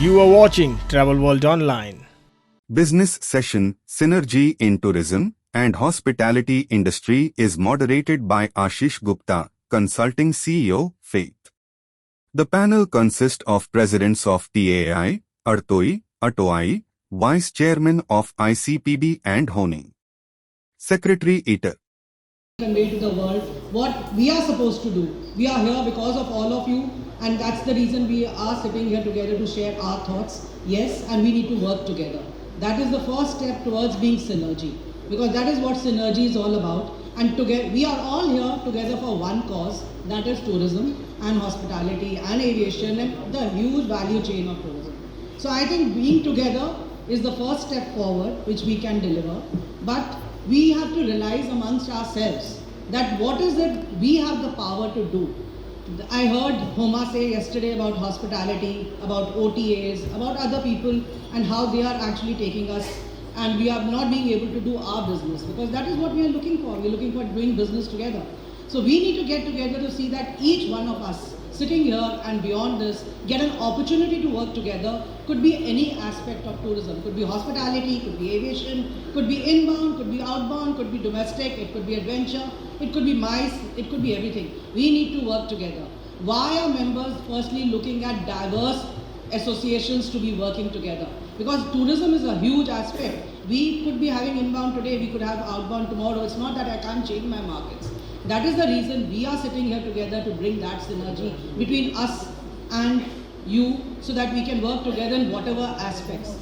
You are watching Travel World Online. Business session Synergy in Tourism and Hospitality Industry is moderated by Ashish Gupta, Consulting CEO, Faith. The panel consists of presidents of TAI, Artoi, Atoi, Vice Chairman of ICPB and Honi. Secretary Eater. Convey to the world what we are supposed to do. We are here because of all of you, and that's the reason we are sitting here together to share our thoughts. Yes, and we need to work together. That is the first step towards being synergy, because that is what synergy is all about. And together, we are all here together for one cause, that is tourism and hospitality and aviation and the huge value chain of tourism. So I think being together is the first step forward which we can deliver. But we have to realize amongst ourselves that what is it we have the power to do. I heard Homa say yesterday about hospitality, about OTAs, about other people and how they are actually taking us, and we are not being able to do our business, because that is what we are looking for. We are looking for doing business together. So we need to get together to see that each one of us sitting here and beyond this get an opportunity to work together. Could be any aspect of tourism, could be hospitality, could be aviation, could be inbound, could be outbound, could be domestic, it could be adventure, it could be MICE, it could be everything. We need to work together. Why are members firstly looking at diverse associations to be working together? Because tourism is a huge aspect. We could be having inbound today, we could have outbound tomorrow. It's not that I can't change my markets. That is the reason we are sitting here together to bring that synergy between us and you, so that we can work together in whatever aspects.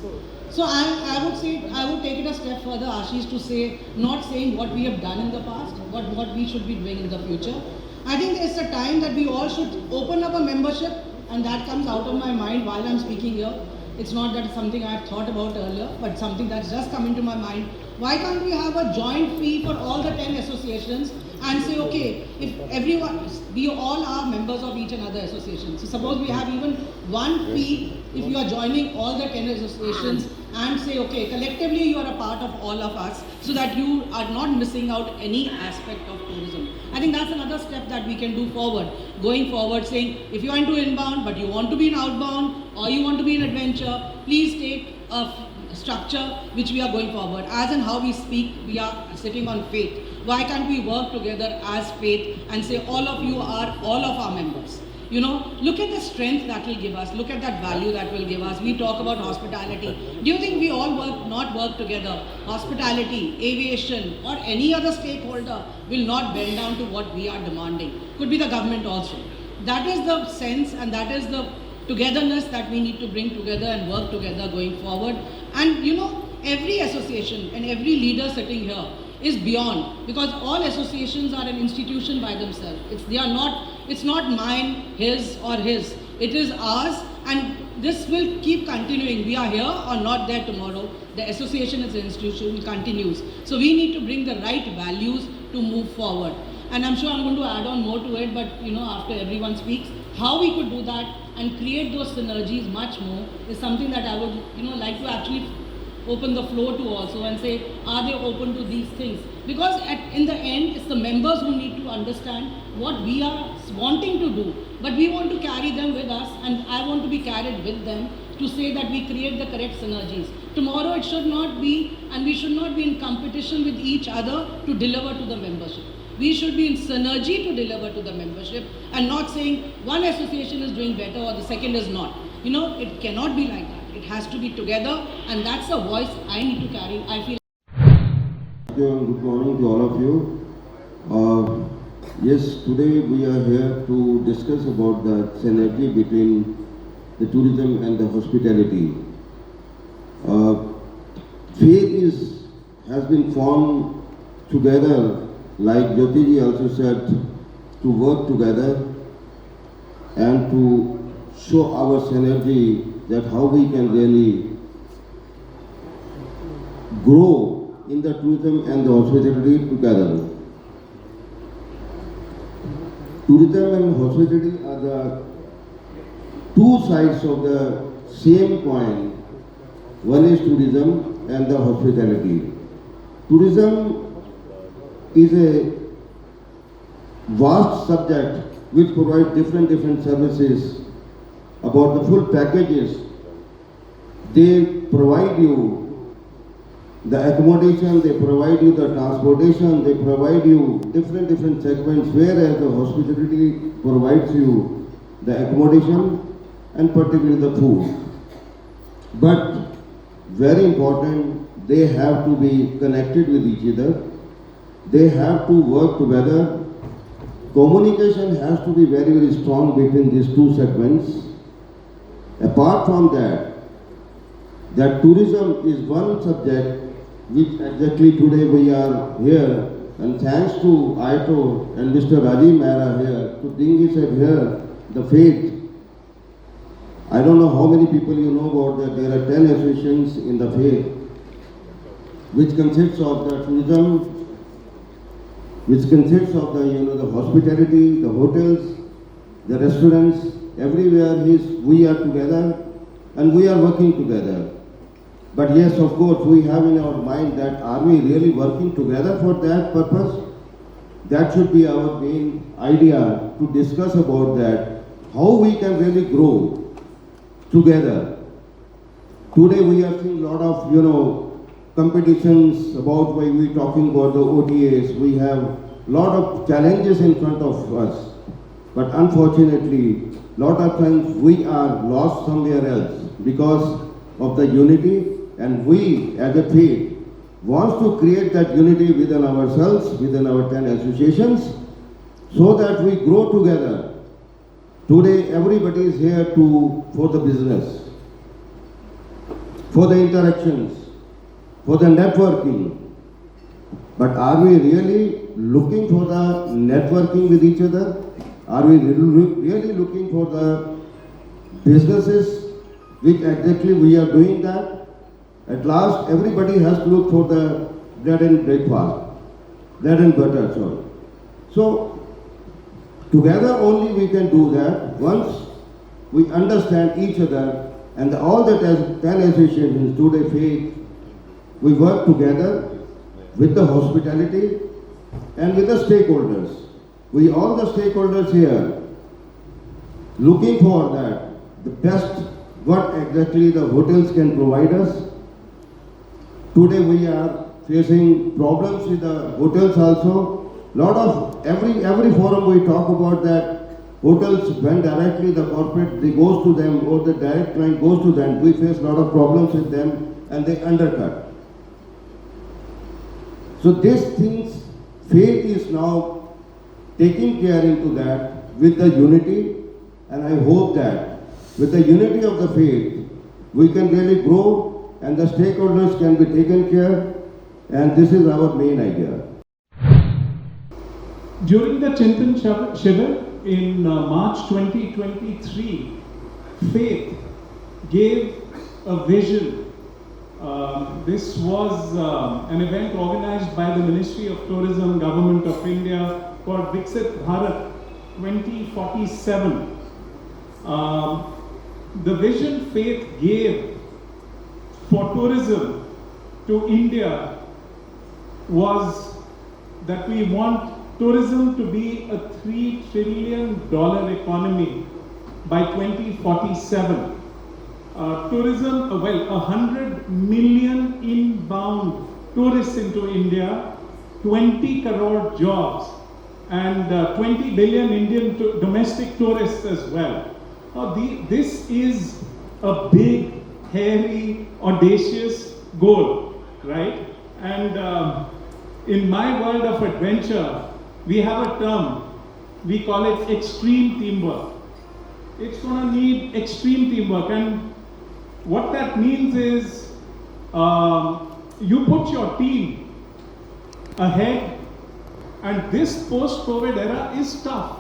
So I would say, I would take it a step further, Ashish, to say, not saying what we have done in the past, but what we should be doing in the future. I think it's a time that we all should open up a membership, and that comes out of my mind while I'm speaking here. It's not that it's something I've thought about earlier, but something that's just come into my mind. Why can't we have a joint fee for all the 10 associations and say, okay, if everyone, we all are members of each another association. So suppose we have even one fee if you are joining all the 10 associations, and say, okay, collectively you are a part of all of us, so that you are not missing out any aspect of tourism. I think that's another step that we can do forward. Going forward, saying, if you are into inbound, but you want to be in outbound, or you want to be in adventure, please take a structure which we are going forward. As in how we speak, we are sitting on Faith. Why can't we work together as Faith and say all of you are all of our members? You know, look at the strength that will give us, look at that value that will give us. We talk about hospitality. Do you think we all not work together? Hospitality, aviation, or any other stakeholder will not bend down to what we are demanding. Could be the government also. That is the sense, and that is the togetherness that we need to bring together and work together going forward. And you know, every association and every leader sitting here is beyond, because all associations are an institution by themselves. It's not mine, his or his. It is ours, and this will keep continuing. We are here or not there tomorrow. The association as an institution continues. So we need to bring the right values to move forward. And I'm sure I'm going to add on more to it, but you know, after everyone speaks, how we could do that and create those synergies much more is something that I would, you know, like to actually open the floor to also, and say, are they open to these things? Because in the end, it's the members who need to understand what we are wanting to do, but we want to carry them with us, and I want to be carried with them to say that we create the correct synergies. Tomorrow it should not be, and we should not be in competition with each other to deliver to the membership. We should be in synergy to deliver to the membership, and not saying one association is doing better or the second is not. You know, it cannot be like that. It has to be together, and that's the voice I need to carry. I feel. Good morning to all of you. Yes, today we are here to discuss about the synergy between the tourism and the hospitality. Faith has been formed together, like Jyotiji also said, to work together and to show our synergy, that how we can really grow in the tourism and the hospitality together. Tourism and hospitality are the two sides of the same coin. One is tourism and the hospitality. Tourism is a vast subject which provides different services about the full packages They provide you the accommodation, they provide you the transportation, they provide you different segments, whereas the hospitality provides you the accommodation and particularly the food. But very important, they have to be connected with each other. They have to work together. Communication has to be very strong between these two segments. Apart from that, that tourism is one subject which exactly today we are here, and thanks to ITO and Mr. Rajiv Mehra here to bring it here, the faith. I don't know how many people you know about that. There are 10 associations in the faith, which consists of the tourism, which consists of the the hospitality, the hotels, the restaurants. Everywhere we are together and we are working together. But yes, of course, we have in our mind that are we really working together for that purpose? That should be our main idea to discuss about that, how we can really grow together. Today we are seeing a lot of competitions about why we talking about the OTAs. We have a lot of challenges in front of us, but unfortunately, lot of times we are lost somewhere else because of the unity, and we as a faith wants to create that unity within ourselves, within our 10 associations, so that we grow together. Today everybody is here for the business, for the interactions, for the networking. But are we really looking for the networking with each other? Are we really looking for the businesses which exactly we are doing that? At last, everybody has to look for the bread and butter, sorry. So, together only we can do that once we understand each other, and all the 10 associations today faith, we work together with the hospitality and with the stakeholders. We all the stakeholders here looking for that, the best what exactly the hotels can provide us. Today we are facing problems with the hotels also. Lot of every forum we talk about that hotels when directly the corporate they goes to them or the direct client goes to them, we face a lot of problems with them and they undercut. So these things, faith is now taking care into that with the unity, and I hope that with the unity of the faith, we can really grow and the stakeholders can be taken care, and this is our main idea. During the Chintan Shivir in March 2023, Faith gave a vision. This was an event organized by the Ministry of Tourism, Government of India, called Viksit Bharat 2047. The vision Faith gave for tourism to India was that we want tourism to be a $3 trillion economy by 2047. Tourism, 100 million inbound tourists into India, 20 crore jobs, and 20 billion Indian domestic tourists as well. This is a big, hairy, audacious goal, right? And in my world of adventure, we have a term, we call it extreme teamwork. It's going to need extreme teamwork, and what that means is you put your team ahead, and this post-COVID era is tough.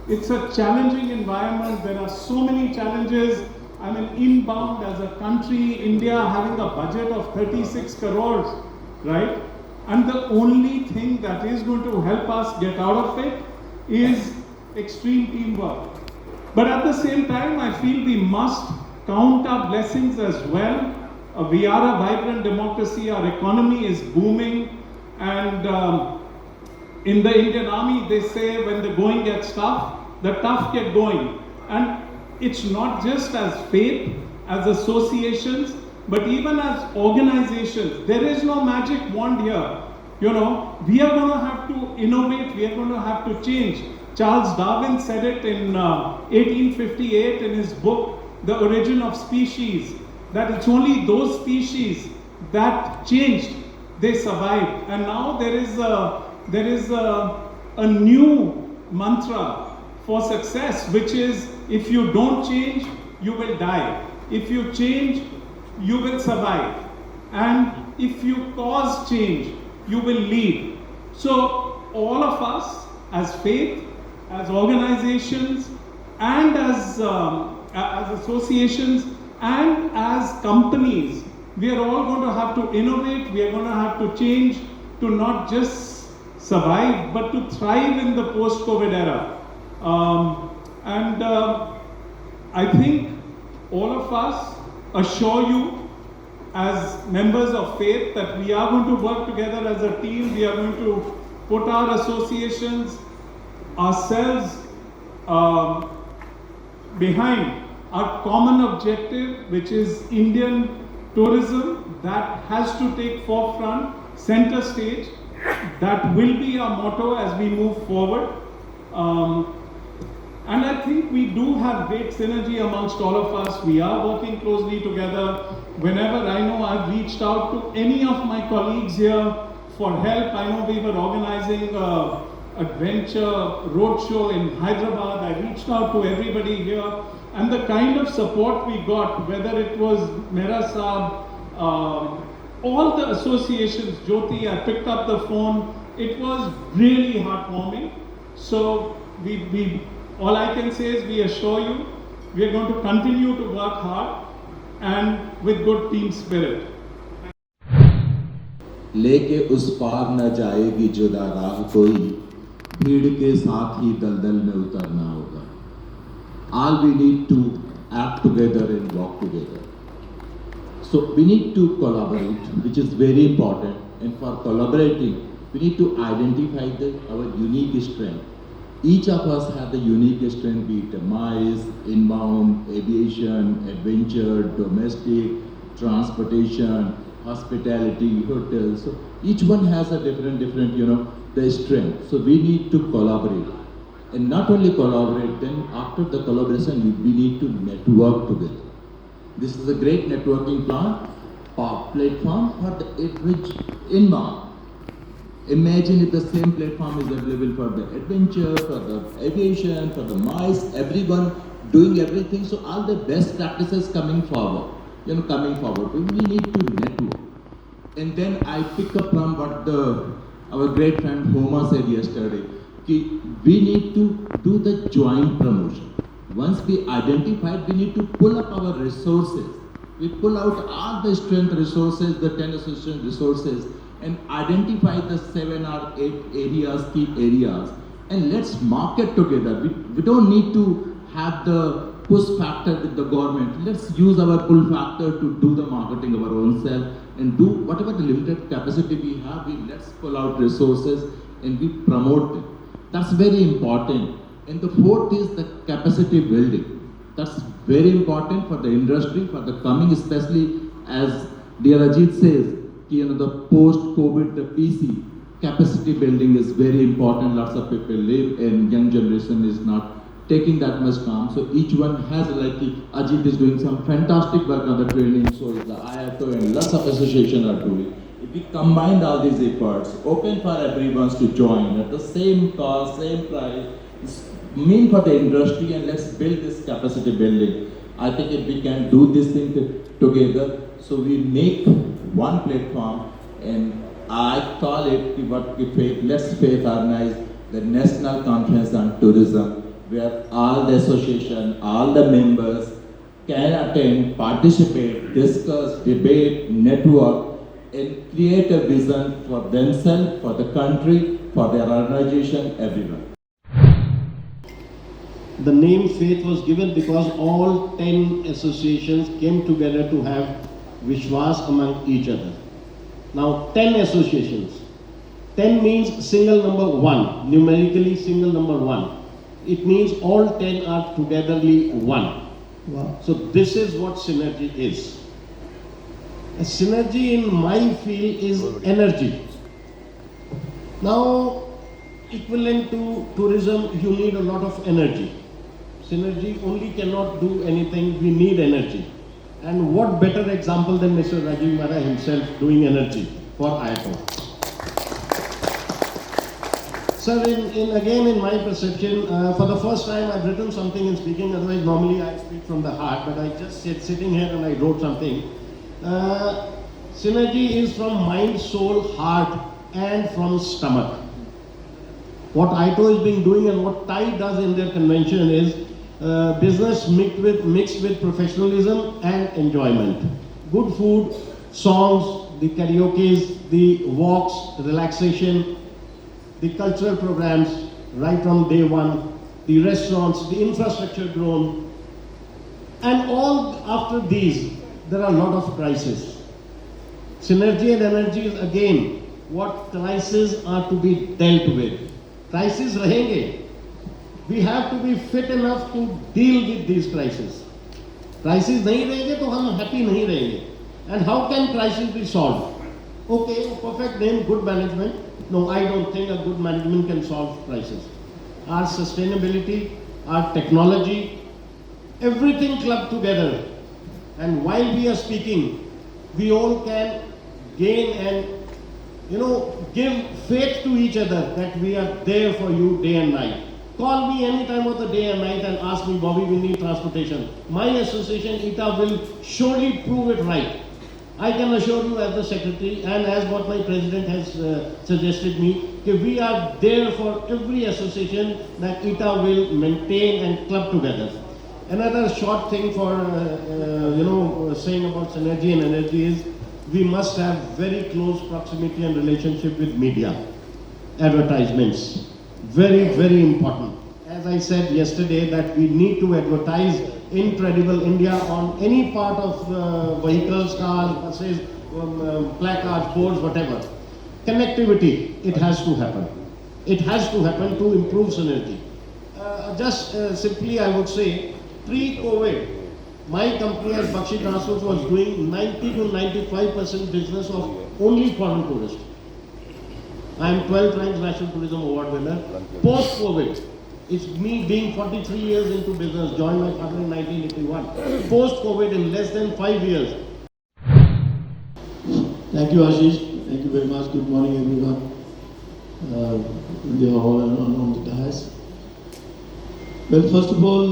It's a challenging environment. There are so many challenges. I mean, inbound as a country, India having a budget of 36 crores, right? And the only thing that is going to help us get out of it is extreme teamwork. But at the same time, I feel we must count our blessings as well. We are a vibrant democracy, our economy is booming, and in the Indian Army they say when the going gets tough, the tough get going. And it's not just as faith, as associations, but even as organizations, there is no magic wand here. You know, we are going to have to innovate, we are going to have to change. Charles Darwin said it in 1858 in his book, The Origin of Species, that it's only those species that changed, they survived. And now there is a new mantra for success, which is if you don't change, you will die. If you change, you will survive. And if you cause change, you will lead. So all of us as faith, as organizations, and as associations, and as companies, we are all going to have to innovate, we are going to have to change to not just survive, but to thrive in the post-COVID era. I think all of us assure you as members of faith that we are going to work together as a team. We are going to put our associations, ourselves behind our common objective, which is Indian tourism, that has to take forefront, center stage. That will be our motto as we move forward. And I think we do have great synergy amongst all of us. We are working closely together. Whenever I know I've reached out to any of my colleagues here for help. I know we were organizing an adventure roadshow in Hyderabad. I reached out to everybody here. And the kind of support we got, whether it was Mera Saab, all the associations, Jyoti, I picked up the phone. It was really heartwarming. So all I can say is we assure you, we are going to continue to work hard and with good team spirit. लेके उस पार न जाएगी जुदा राह कोई, भीड़ के साथ ही दलदल में उतरना होगा. All we need to act together and walk together. So we need to collaborate, which is very important. And for collaborating, we need to identify our unique strength. Each of us have the unique strength, be it MICE, inbound, aviation, adventure, domestic, transportation, hospitality, hotels. So each one has a different, the strength. So we need to collaborate. And not only collaborate, then after the collaboration, we need to network together. This is a great networking platform for the which inbound. Imagine if the same platform is available for the adventure, for the aviation, for the MICE, everyone doing everything. So all the best practices coming forward. We need to network. And then I pick up from what our great friend Homa said yesterday. We need to do the joint promotion. Once we identified, we need to pull up our resources. We pull out all the strength resources, the 10 association resources, and identify the 7 or 8 areas, key areas, and let's market together. We don't need to have the push factor with the government. Let's use our pull factor to do the marketing of our own self and do whatever the limited capacity we have. Let's pull out resources and we promote it. That's very important. And the fourth is the capacity building. That's very important for the industry, for the coming, especially as dear Ajit says, the post-COVID, the PC, capacity building is very important. Lots of people live and young generation is not taking that much time. So each one has, like Ajit is doing some fantastic work on the training, so is the IATO and lots of associations are doing. If we combine all these efforts, open for everyone to join at the same cost, same price, it's mean for the industry, and let's build this capacity building. I think if we can do this thing together, so we make one platform, and I call it Let's Faith organize the National Conference on Tourism, where all the association, all the members can attend, participate, discuss, debate, network, and create a vision for themselves, for the country, for their organization, everyone. The name Faith was given because all 10 associations came together to have Vishwas among each other. Now 10 associations. 10 means single number 1, numerically single number 1. It means all 10 are togetherly one. Wow. So this is what synergy is. synergy in my field is energy. Now, equivalent to tourism, you need a lot of energy. Synergy only cannot do anything, we need energy. And what better example than Mr. Rajiv Mehra himself doing energy for IITO. Sir, in my perception, for the first time I've written something in speaking, otherwise normally I speak from the heart, but I just sitting here and I wrote something. Synergy is from mind, soul, heart and from stomach. What IITO is being doing and what TIE does in their convention is business mixed with professionalism and enjoyment. Good food, songs, the karaoke's, the walks, the relaxation, the cultural programs right from day one, the restaurants, the infrastructure grown. And all after these, there are a lot of crises. Synergy and energy is again what crises are to be dealt with. Crises rahenge. We have to be fit enough to deal with these crises. Crises nahi rahenge to hum happy nahi rahenge. And how can crisis be solved? Okay, perfect name, good management. No, I don't think a good management can solve crisis. Our sustainability, our technology, everything clubbed together. And while we are speaking, we all can gain and give faith to each other that we are there for you day and night. Call me any time of the day and night and ask me, Bobby, we need transportation. My association, ITA, will surely prove it right. I can assure you as the secretary and as what my president has suggested me, that we are there for every association that ITA will maintain and club together. Another short thing for, saying about synergy and energy is, we must have very close proximity and relationship with media, advertisements. Very, very important. As I said yesterday that we need to advertise Incredible India on any part of vehicles, cars, buses, placards, boards, whatever. Connectivity, it has to happen. It has to happen to improve synergy. Simply I would say, pre-COVID, my company as Bakshi Transport was doing 90 to 95% business of only foreign tourists. I am 12 times National Tourism Award winner. Post-COVID, it's me being 43 years into business, joined my father in 1981. Post-COVID, in less than 5 years. Thank you, Ashish. Thank you very much. Good morning, everyone. They are all on the dais. Well, first of all,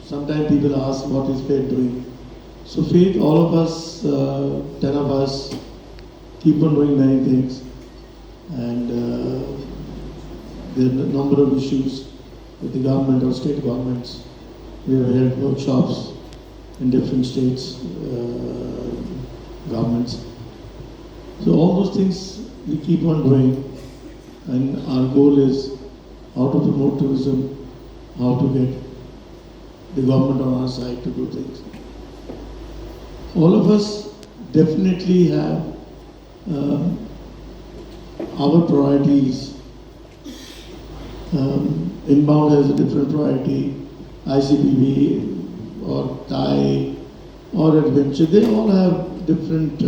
sometimes people ask what is faith doing. So faith, all of us, 10 of us, keep on doing many things. And there are a number of issues with the government or state governments. We have held workshops in different states, governments. So all those things we keep on doing, and our goal is how to promote tourism, how to get the government on our side to do things. All of us definitely have our priorities. Inbound has a different priority, ICPB or TIE or Adventure, they all have different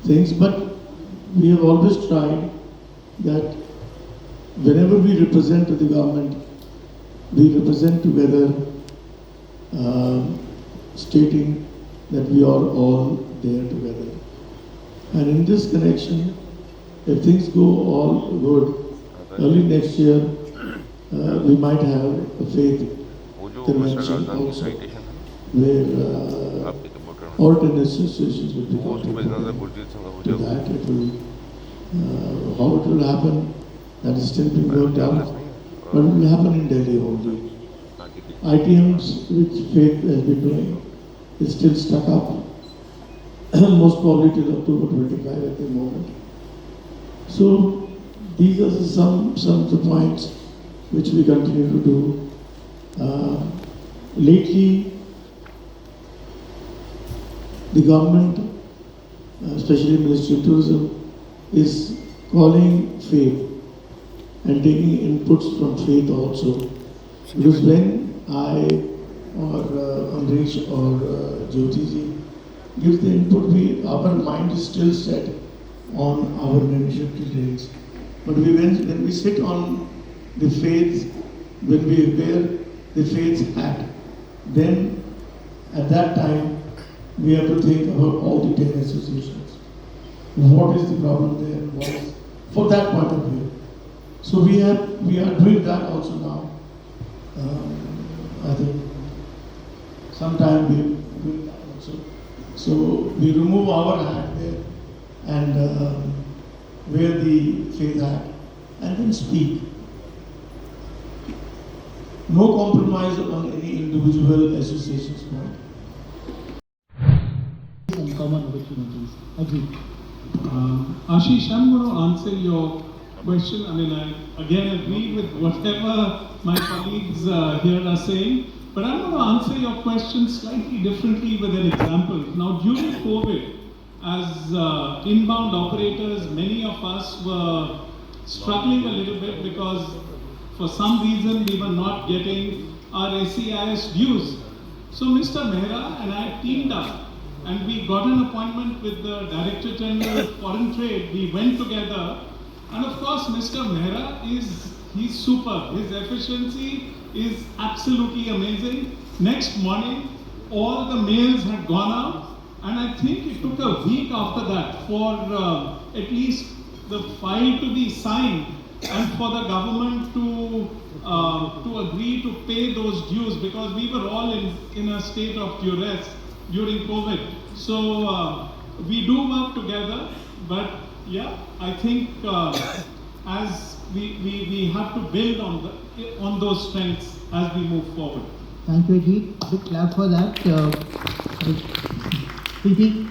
things, but we have always tried that whenever we represent to the government, we represent together, stating that we are all there together. And in this connection, if things go all good, early next year, we might have a faith convention also, where all 10 associations will be contributing to that. It will, how it will happen, that is still being worked out, but it will happen in Delhi only. ITMs, which faith has been doing, is still stuck up, most probably till October 25 at the moment. So these are some of the points which we continue to do. Lately, the government, especially Ministry of Tourism, is calling faith and taking inputs from faith also. Because when I or Amrish or Jyoti ji gives the input, our mind is still set on our membership details. But when we sit on the faith, when we wear the faith hat, then at that time we have to think about all the 10 associations. What is the problem there? What is, for that point of view. So we are doing that also now. I think sometime we will do that also. So we remove our hat there and wear the faith hat and then speak. No compromise on any individual association's point. And common opportunities. Agree. Ashish, I'm going to answer your question. I mean, I again agree with whatever my colleagues here are saying, but I'm going to answer your question slightly differently with an example. Now, during COVID, as inbound operators, many of us were struggling a little bit because for some reason we were not getting our SEIS dues. So Mr. Mehra and I teamed up and we got an appointment with the Director General of Foreign Trade. We went together, and of course Mr. Mehra he's super. His efficiency is absolutely amazing. Next morning, all the mails had gone out, and I think it took a week after that for at least the file to be signed and for the government to agree to pay those dues, because we were all in a state of duress during COVID. So we do work together, but yeah, I think as we have to build on those strengths as we move forward. Thank you, Ajit. Big clap for that. Preeti?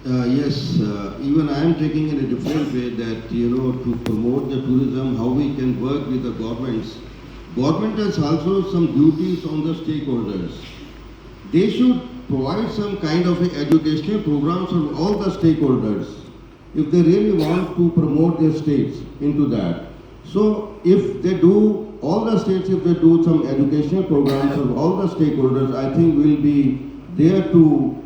Yes, even I am taking in a different way that, to promote the tourism, how we can work with the governments. Government has also some duties on the stakeholders. They should provide some kind of educational programs for all the stakeholders if they really want to promote their states into that. So if they do, all the states, if they do some educational programs for all the stakeholders, I think we'll be there to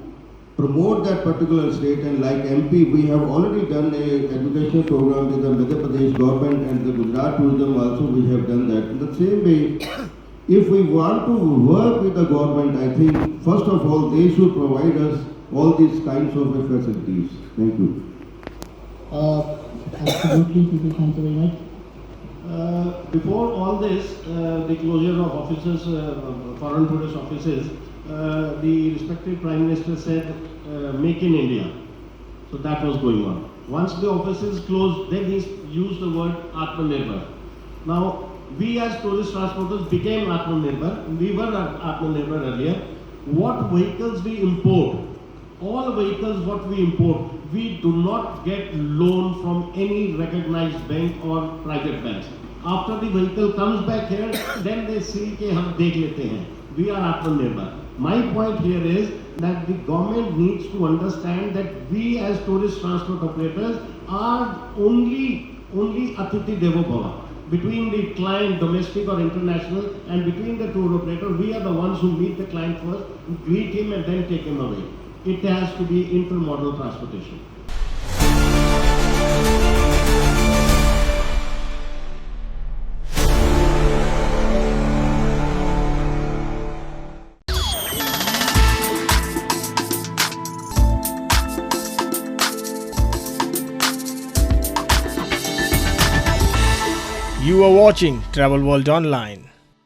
promote that particular state. And like MP, we have already done a educational program with the Madhya Pradesh government, and the Gujarat tourism also we have done that. In the same way, if we want to work with the government, I think first of all they should provide us all these kinds of facilities. Thank you. Absolutely, Preeti. Thank you very much. Before all this, the closure of offices, foreign tourist offices, the respective Prime Minister said, make in India. So that was going on. Once the offices closed, then he used the word Atmanirbhar. Now, we as tourist transporters became Atmanirbhar. We were Atmanirbhar earlier. What vehicles we import, all vehicles what we import, we do not get loan from any recognized bank or private banks. After the vehicle comes back here, then they see कि हम देख लेते हैं. We are Atmanirbhar. My point here is that the government needs to understand that we as tourist transport operators are only Atithi Devo Bhava. Between the client, domestic or international, and between the tour operator, we are the ones who meet the client first, greet him and then take him away. It has to be intermodal transportation. You are watching Travel World Online.